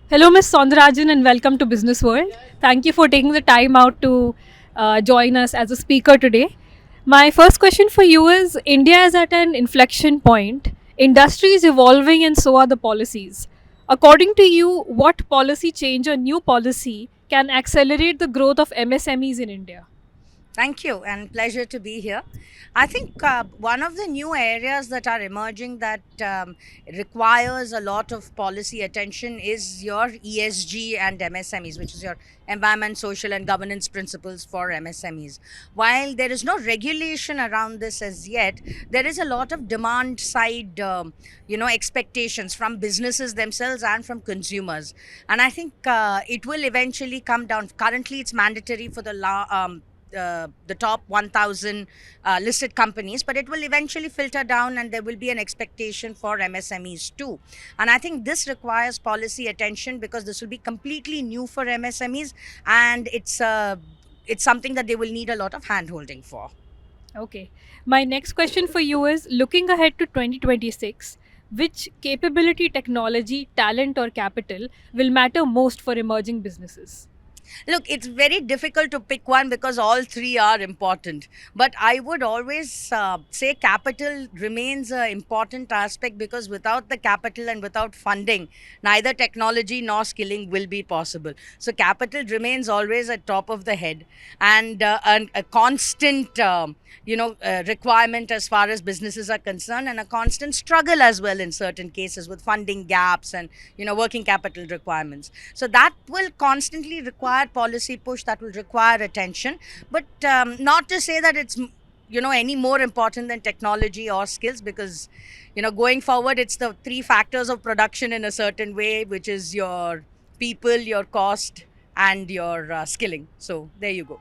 Hello, Ms. Sondarajan, and welcome to Business World. Thank you for taking the time out to join us as a speaker today. My first question for you is: India is at an inflection point. Industry is evolving, and so are the policies. According to you, what policy change or new policy can accelerate the growth of MSMEs in India? Thank you and pleasure to be here. I think one of the new areas that are emerging that requires a lot of policy attention is your ESG and MSMEs, which is your environment, social, and governance principles for MSMEs. While there is no regulation around this as yet, there is a lot of demand side, expectations from businesses themselves and from consumers. And I think it will eventually come down. Currently, it's mandatory for the top 1000 listed companies, but it will eventually filter down and there will be an expectation for MSMEs too. And I think this requires policy attention because this will be completely new for MSMEs, and it's something that they will need a lot of hand holding for. Okay. My next question for you is: looking ahead to 2026, which capability, technology, talent, or capital will matter most for emerging businesses? Look, it's very difficult to pick one because all three are important. But I would always say capital remains an important aspect because without the capital and without funding, neither technology nor skilling will be possible. So capital remains always at top of the head, and a constant requirement as far as businesses are concerned, and a constant struggle as well in certain cases with funding gaps and working capital requirements. So that will constantly require policy push, that will require attention, but not to say that it's any more important than technology or skills, because going forward it's the three factors of production in a certain way, which is your people, your cost, and your skilling. So there you go.